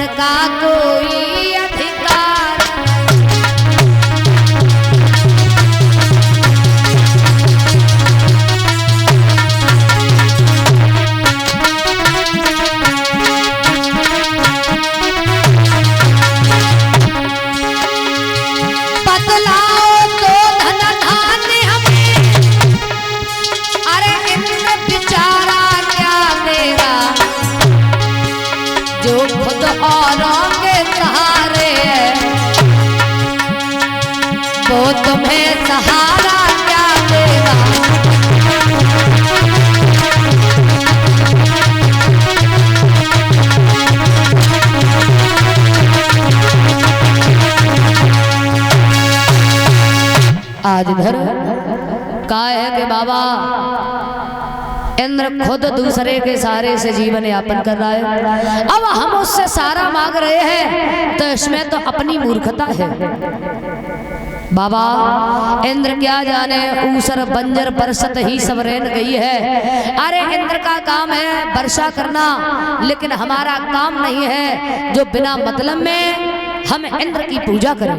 उनका कोई अधिकार बतलाओ तो धन धान्य हमें, अरे इनमें बेचारा क्या मेरा जो खुद औरों के सहारे है, वो तुम्हें सहारा क्या देगा। आज इधर कहा है कि बाबा इंद्र खुद दूसरे के सहारे से जीवन यापन कर रहा है, अब हम उससे सारा मांग रहे हैं तो इसमें तो अपनी मूर्खता है। बाबा इंद्र क्या जाने ऊसर बंजर बरसत ही सब रेन गई है। अरे इंद्र का काम है वर्षा करना, लेकिन हमारा काम नहीं है जो बिना मतलब में हम इंद्र की पूजा करें।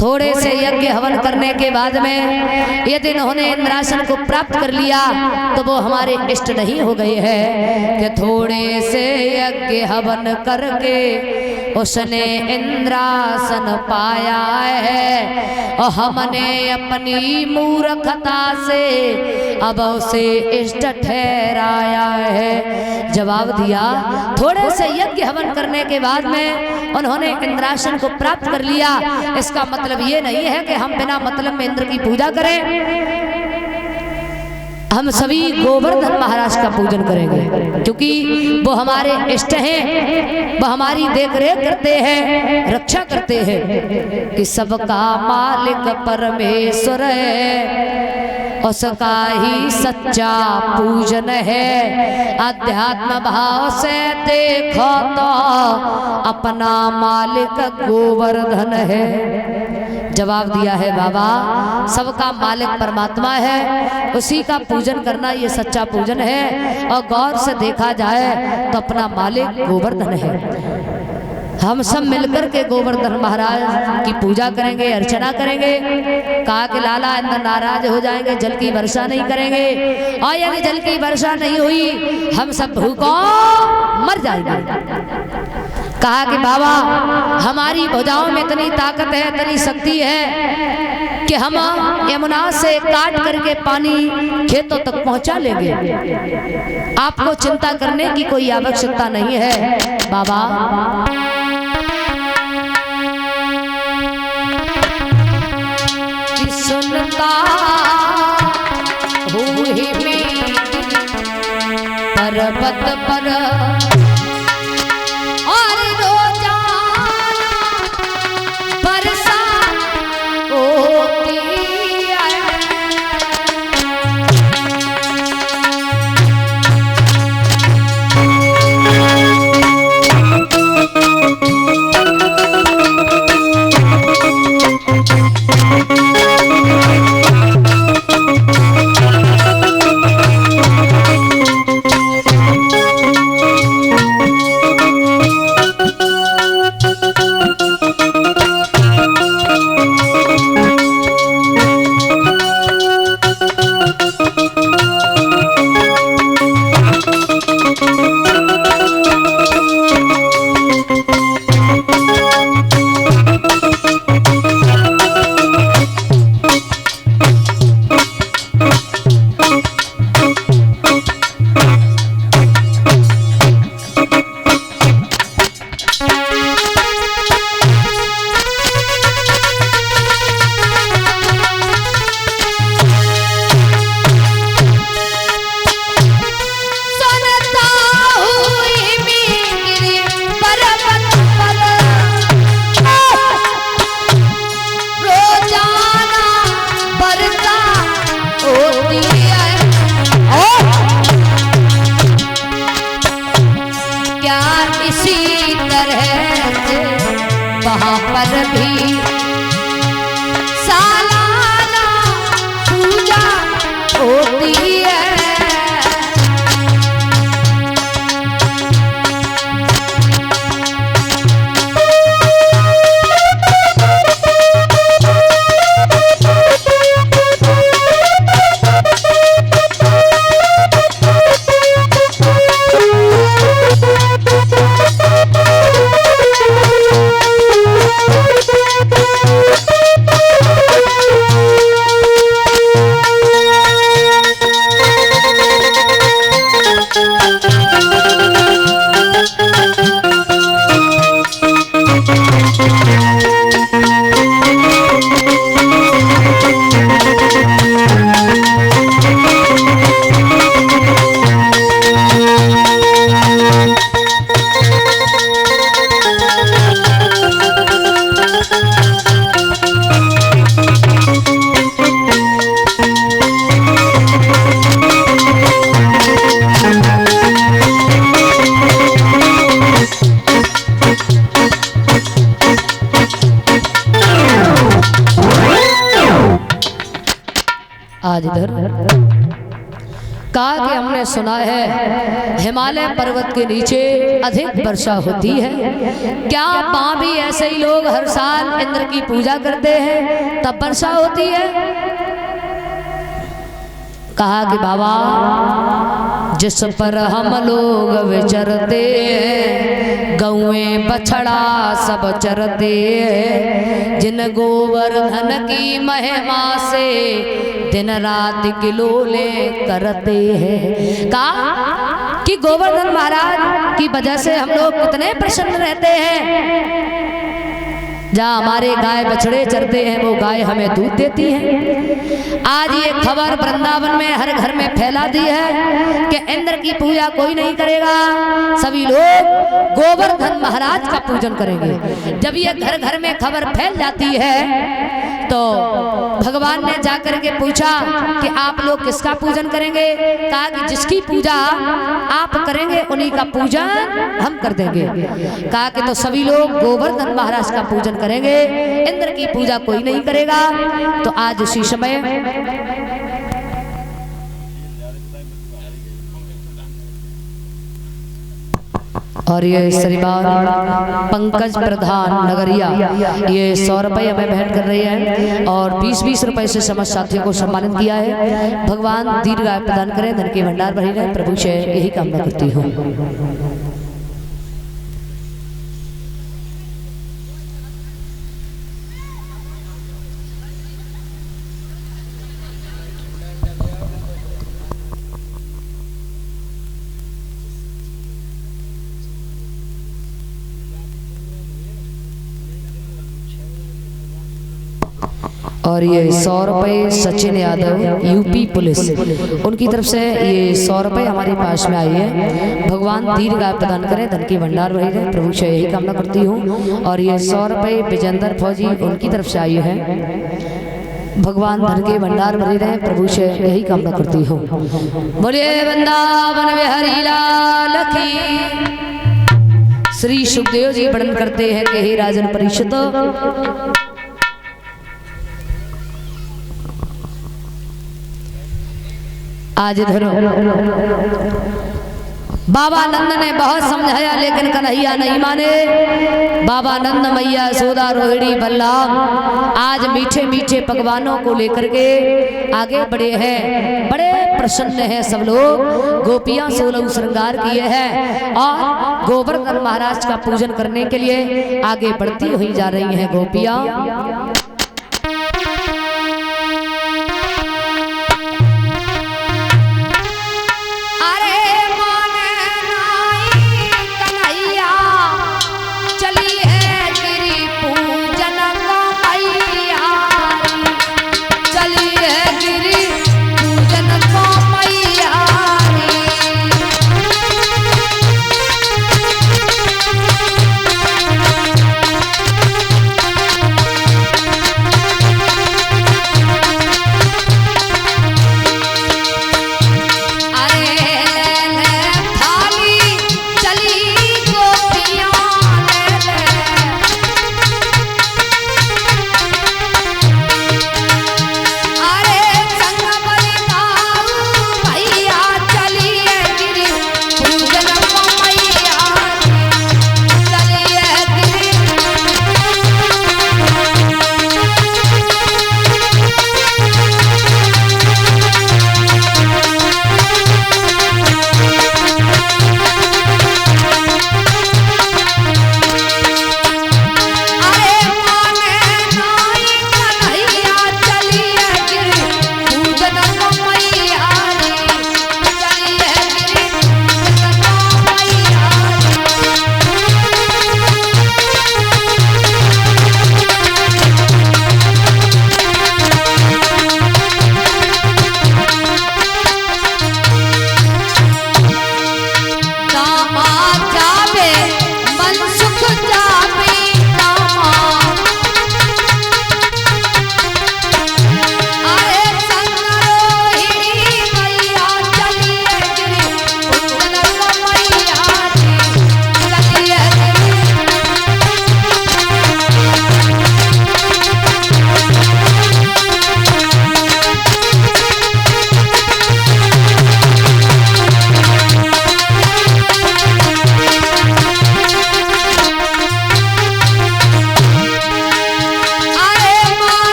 थोड़े से यज्ञ हवन करने के बाद में यदि इन्होंने इंद्रासन को प्राप्त कर लिया तो वो हमारे इष्ट नहीं हो गए हैं कि थोड़े से यज्ञ हवन करके उसने इंद्रासन पाया है और हमने अपनी मूर्खता से अब उसे इष्ट ठहराया है। जवाब दिया थोड़े से यज्ञ हवन करने के बाद में उन्होंने इंद्रासन को प्राप्त कर लिया, इसका मतलब ये नहीं है कि हम बिना मतलब में इंद्र की पूजा करें। हम सभी गोवर्धन महाराज का पूजन करेंगे क्योंकि वो हमारे इष्ट हैं, वो हमारी देख रेख करते हैं, रक्षा करते हैं कि सबका मालिक परमेश्वर है, उसका ही सच्चा पूजन है। अध्यात्म भाव से देखो तो अपना मालिक गोवर्धन है। जवाब दिया है बाबा सबका मालिक परमात्मा है, उसी का पूजन करना ये सच्चा पूजन है और गौर से देखा जाए तो अपना मालिक गोवर्धन है। हम सब मिलकर के गोवर्धन महाराज की पूजा करेंगे, अर्चना करेंगे। कहा कि लाला इंद्र नाराज हो जाएंगे, जल की वर्षा नहीं करेंगे और यदि जल की वर्षा नहीं हुई हम सब भूखों मर जाएंगे। कहा कि बाबा हमारी भुजाओं में इतनी ताकत है, इतनी शक्ति है कि हम यमुना से काट करके पानी खेतों तक पहुंचा लेंगे, आपको चिंता करने की कोई आवश्यकता नहीं है। बाबा सुनता हुई में पर्वत पर और रोजाना वर्षा होती है। वहाँ पर भी सालाना पूजा होती है। आज इधर कहा कि हमने सुना है हिमालय पर्वत के नीचे अधिक वर्षा होती है, क्या वहां भी ऐसे ही लोग हर साल इंद्र की पूजा करते हैं तब वर्षा होती है? कहा कि बाबा जिस पर हम लोग विचरते हैं, गौएं बछड़ा सब चरते हैं, जिन गोवर्धन की महिमा से दिन रात किलोले करते हैं। कहा कि गोवर्धन महाराज की वजह से हम लोग कितने प्रसन्न रहते हैं। जहाँ हमारे गाय बछड़े चरते हैं वो गाय हमें दूध देती हैं। आज ये खबर वृंदावन में हर घर में फैला दी है कि इंद्र की पूजा कोई नहीं करेगा, सभी लोग गोवर्धन महाराज का पूजन करेंगे। जब ये घर घर में खबर फैल जाती है तो भगवान ने जाकर के पूछा कि आप लोग किसका पूजन करेंगे? कहा कि जिसकी पूजा आप करेंगे उन्हीं का पूजन हम कर देंगे। कहा कि तो सभी लोग गोवर्धन महाराज का पूजन करेंगे, इंद्र की पूजा कोई नहीं करेगा। तो आज उसी समय और ये श्रीमान पंकज प्रधान नगरिया ये 100 रुपये हमें भेंट कर रही है और 20-20 रुपए से समस्त साथियों को सम्मानित किया है। भगवान दीर्घायु प्रदान करें, धन के भंडार भरी रहे, प्रभु से यही कामना करती हूँ। और ये 100 रुपये सचिन यादव यूपी पुलिस उनकी तरफ से ये 100 रुपये हमारे पास में आई है। भगवान दीर्घायु प्रदान करें, धन की भंडार भरी रहे, प्रभु से यही कामना करती हूँ। और ये 100 रुपये विजेंद्र फौजी उनकी तरफ से आई है। भगवान धन के भंडार भरे रहे, प्रभु से यही कामना करती हूँ। बोलिए वृंदावन बिहारी लाल की। श्री सुखदेव जी वर्णन करते हैं कि हे राजन परीक्षित, आज इधर बाबा नंद ने बहुत समझाया लेकिन कन्हैया नहीं माने। बाबा नंद, मैया यशोदा, रोहिणी, बलराम आज मीठे मीठे पकवानों को लेकर के आगे बढ़े हैं। बड़े प्रसन्न हैं सब लोग। गोपियां 16 श्रृंगार किए हैं और गोवर्धन महाराज का पूजन करने के लिए आगे बढ़ती हुई जा रही हैं गोपियां।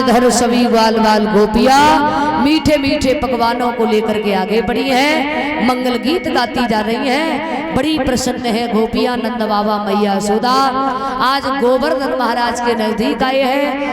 इधर सभी ग्वाल बाल गोपियां मीठे मीठे पकवानों को लेकर के आगे बढ़ी हैं, मंगल गीत गाती जा रही हैं। बड़ी प्रसन्न है गोपियां, नंद बाबा मैया यशोदा आज गोवर्धन महाराज के नजदीक आए हैं।